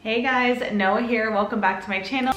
Hey guys, Noah here. Welcome back to my channel.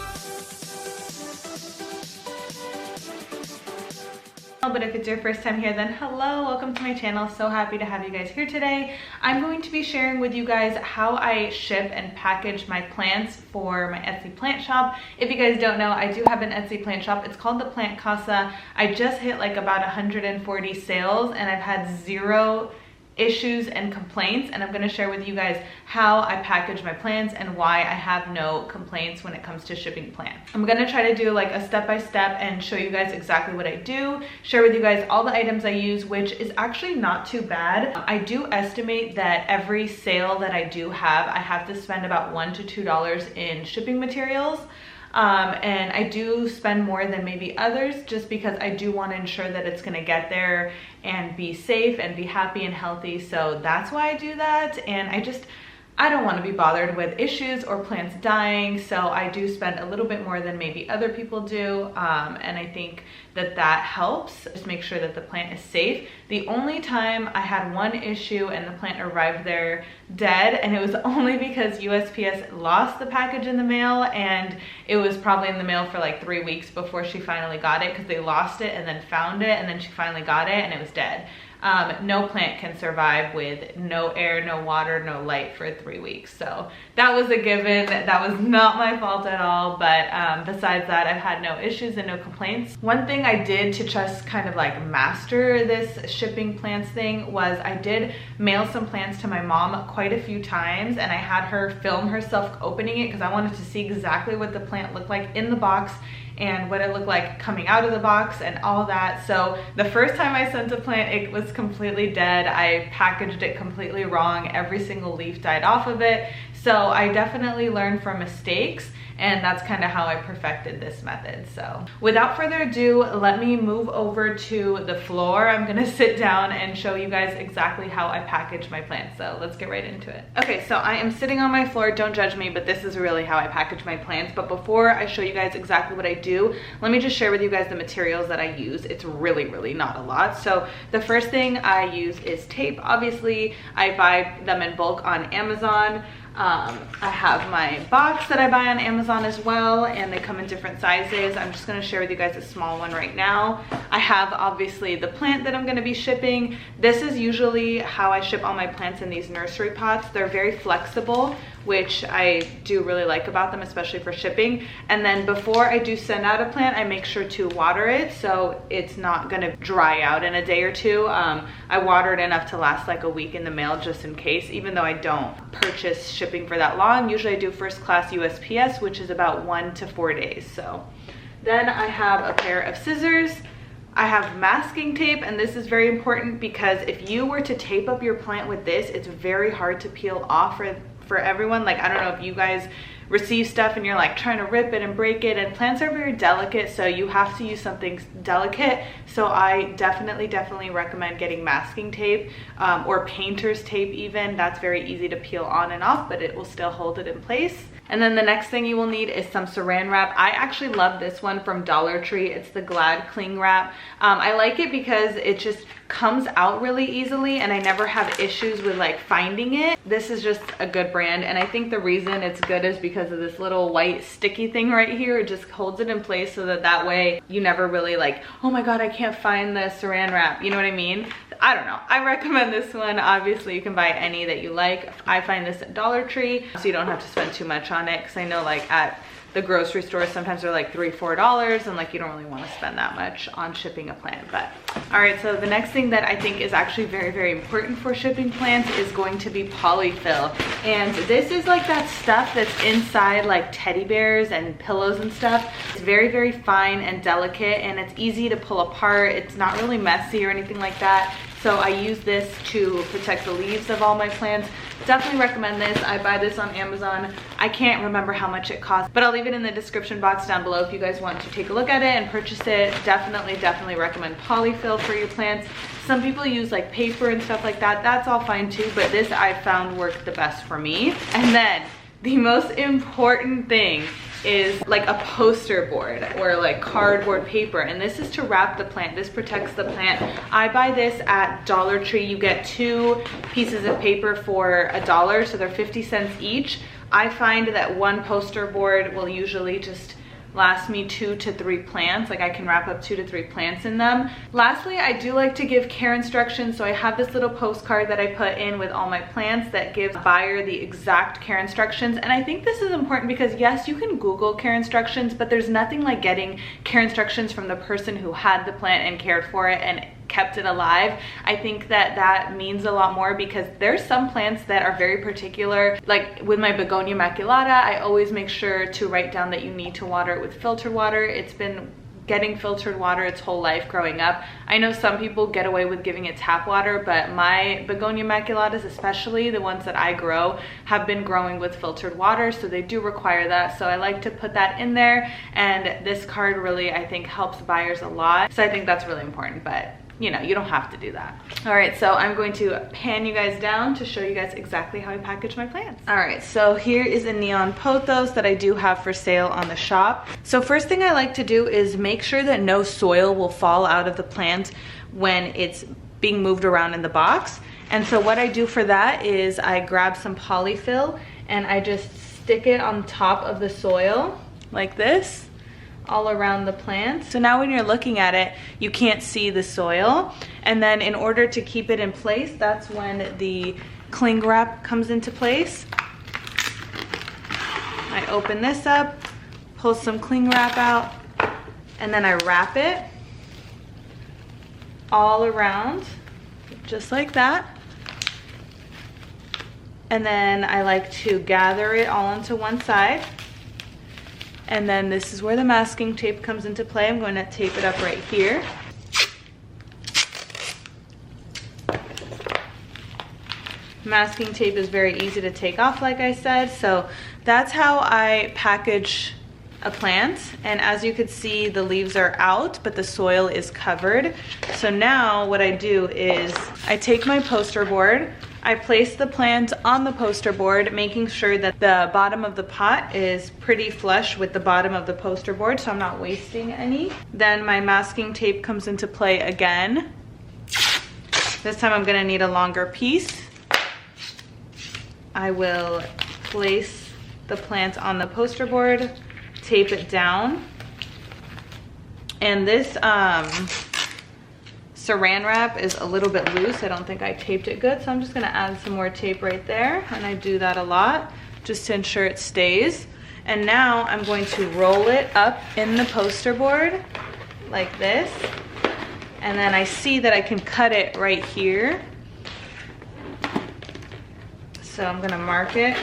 But if it's your first time here, then hello, welcome to my channel. So happy to have you guys here today. I'm going to be sharing with you guys how I ship and package my plants for my Etsy plant shop. If you guys don't know, I do have an Etsy plant shop. It's called the Plant Casa. I just hit like about 140 sales and I've had 0 issues and complaints, and I'm going to share with you guys how I package my plants and why I have no complaints when it comes to shipping plants. I'm going to try to do like a step-by-step and show you guys exactly what I do, share with you guys all the items I use, which is actually not too bad. I do estimate that every sale that I do have, I have to spend about $1 to $2 in shipping materials. And I do spend more than maybe others just because I do want to ensure that it's going to get there and be safe and be happy and healthy. So that's why I do that. And I don't want to be bothered with issues or plants dying, so I do spend a little bit more than maybe other people do, and I think that that helps. Just make sure that the plant is safe. The only time I had one issue and the plant arrived there dead, and it was only because USPS lost the package in the mail, and it was probably in the mail for like 3 weeks before she finally got it, because they lost it and then found it, and then she finally got it and it was dead. No plant can survive with no air, no water, no light for 3 weeks. So that was a given. That was not my fault at all. But besides that, I've had no issues and no complaints. One thing I did to just kind of like master this shipping plants thing was I did mail some plants to my mom quite a few times, and I had her film herself opening it because I wanted to see exactly what the plant looked like in the box and what it looked like coming out of the box and all that. So the first time I sent a plant, it was completely dead. I packaged it completely wrong. Every single leaf died off of it. So I definitely learned from mistakes, and that's kind of how I perfected this method. So without further ado, let me move over to the floor. I'm gonna sit down and show you guys exactly how I package my plants. So let's get right into it. Okay, so I am sitting on my floor. Don't judge me, but this is really how I package my plants. But before I show you guys exactly what I do, let me just share with you guys the materials that I use. It's really not a lot. So the first thing I use is tape. Obviously, I buy them in bulk on Amazon. I have my box that I buy on Amazon as well, and they come in different sizes. I'm just going to share with you guys a small one right now. I have obviously the plant that I'm going to be shipping. This is usually how I ship all my plants in these nursery pots. They're very flexible, which I do really like about them, especially for shipping. And then before I do send out a plant, I make sure to water it so it's not gonna dry out in a day or two. I water it enough to last like a week in the mail just in case, even though I don't purchase shipping for that long. Usually I do first class USPS, which is about 1 to 4 days. So then I have a pair of scissors. I have masking tape, and this is very important because if you were to tape up your plant with this, it's very hard to peel off for everyone. Like, I don't know if you guys receive stuff and you're like trying to rip it and break it, and plants are very delicate, so you have to use something delicate. So I definitely recommend getting masking tape, or painter's tape even. That's very easy to peel on and off, but it will still hold it in place. And then the next thing you will need is some saran wrap. I actually love this one from Dollar Tree. It's the Glad Cling Wrap. I like it because it just comes out really easily, and I never have issues with like finding it. This is just a good brand, and I think the reason it's good is because of this little white sticky thing right here. It just holds it in place so that way you never really like, oh my god, I can't find the saran wrap. You know what I mean? I don't know. I recommend this one. Obviously, you can buy any that you like. I find this at Dollar Tree, so you don't have to spend too much on it, because I know like at the grocery store sometimes they're like $3 or $4, and like you don't really want to spend that much on shipping a plant. But all right, so the next thing that I think is actually very important for shipping plants is going to be polyfill. And this is like that stuff that's inside like teddy bears and pillows and stuff. It's very fine and delicate, and it's easy to pull apart. It's not really messy or anything like that. So I use this to protect the leaves of all my plants. Definitely recommend this. I buy this on Amazon. I can't remember how much it costs, but I'll leave it in the description box down below if you guys want to take a look at it and purchase it. Definitely recommend polyfill for your plants. Some people use like paper and stuff like that. That's all fine too, but this I found worked the best for me. And then the most important thing is like a poster board or like cardboard paper, and this is to wrap the plant. This protects the plant. I buy this at Dollar Tree. You get 2 pieces of paper for $1, so they're 50 cents each. I find that one poster board will usually just last me 2 to 3 plants. Like I can wrap up 2 to 3 plants in them. Lastly, I do like to give care instructions. So I have this little postcard that I put in with all my plants that gives the buyer the exact care instructions. And I think this is important because yes, you can Google care instructions, but there's nothing like getting care instructions from the person who had the plant and cared for it and kept it alive. I think that that means a lot more because there's some plants that are very particular. Like with my begonia maculata, I always make sure to write down that you need to water it with filtered water. It's been getting filtered water its whole life growing up. I know some people get away with giving it tap water, but my begonia maculatas, especially the ones that I grow, have been growing with filtered water, so they do require that. So I like to put that in there, and this card really, I think, helps buyers a lot. So I think that's really important, but you know, you don't have to do that. All right, so I'm going to pan you guys down to show you guys exactly how I package my plants. All right, so here is a neon pothos that I do have for sale on the shop. So first thing I like to do is make sure that no soil will fall out of the plant when it's being moved around in the box. And so what I do for that is I grab some polyfill and I just stick it on top of the soil like this, all around the plant. So now when you're looking at it, you can't see the soil. And then in order to keep it in place, that's when the cling wrap comes into place. I open this up, pull some cling wrap out, and then I wrap it all around, just like that. And then I like to gather it all onto one side. And then this is where the masking tape comes into play. I'm going to tape it up right here. Masking tape is very easy to take off, like I said. So that's how I package a plant. And as you can see, the leaves are out, but the soil is covered. So now what I do is I take my poster board, I place the plant on the poster board, making sure that the bottom of the pot is pretty flush with the bottom of the poster board, so I'm not wasting any. Then my masking tape comes into play again. This time I'm gonna need a longer piece. I will place the plant on the poster board, tape it down. And this saran wrap is a little bit loose. I don't think I taped it good, so I'm just gonna add some more tape right there, and I do that a lot just to ensure it stays. And now I'm going to roll it up in the poster board like this, and then I see that I can cut it right here. So I'm gonna mark it,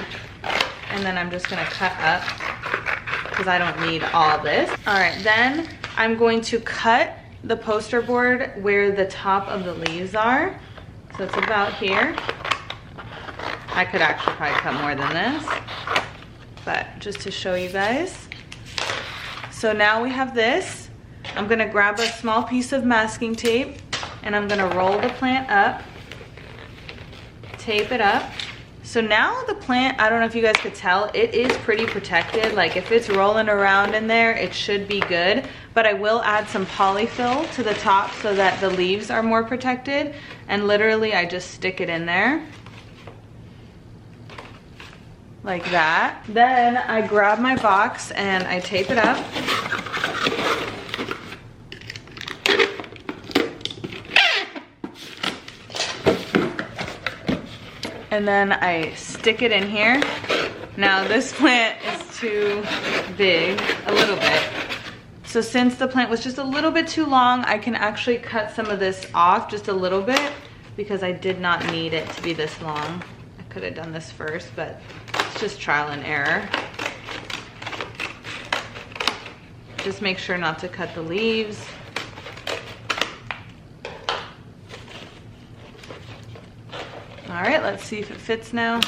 and then I'm just gonna cut up because I don't need all this. All right, then I'm going to cut the poster board where the top of the leaves are. So it's about here. I could actually probably cut more than this, but just to show you guys. So now we have this. I'm gonna grab a small piece of masking tape and I'm gonna roll the plant up, tape it up. So now the plant, I don't know if you guys could tell, it is pretty protected. Like if it's rolling around in there, it should be good. But I will add some polyfill to the top so that the leaves are more protected. And literally I just stick it in there. Like that. Then I grab my box and I tape it up. And then I stick it in here. Now this plant is too big, a little bit. So since the plant was just a little bit too long, I can actually cut some of this off just a little bit because I did not need it to be this long. I could have done this first, but it's just trial and error. Just make sure not to cut the leaves. All right, let's see if it fits now.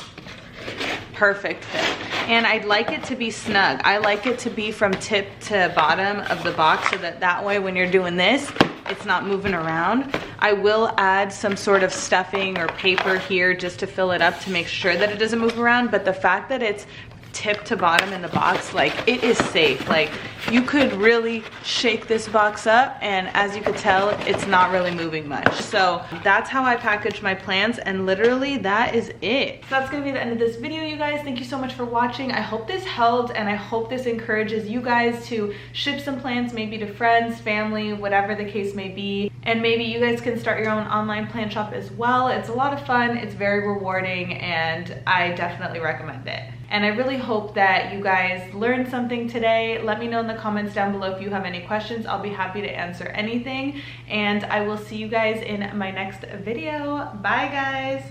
Perfect fit. And I'd like it to be snug. I like it to be from tip to bottom of the box so that way when you're doing this, it's not moving around. I will add some sort of stuffing or paper here just to fill it up to make sure that it doesn't move around, but the fact that it's tip to bottom in the box, like it is safe. Like you could really shake this box up, and as you could tell, it's not really moving much. So that's how I package my plants, and literally that is it. So that's gonna be the end of this video, you guys. Thank you so much for watching. I hope this helped, and I hope this encourages you guys to ship some plants, maybe to friends, family, whatever the case may be. And maybe you guys can start your own online plant shop as well. It's a lot of fun, it's very rewarding, and I definitely recommend it. And I really hope that you guys learned something today. Let me know in the comments down below if you have any questions. I'll be happy to answer anything. And I will see you guys in my next video. Bye, guys.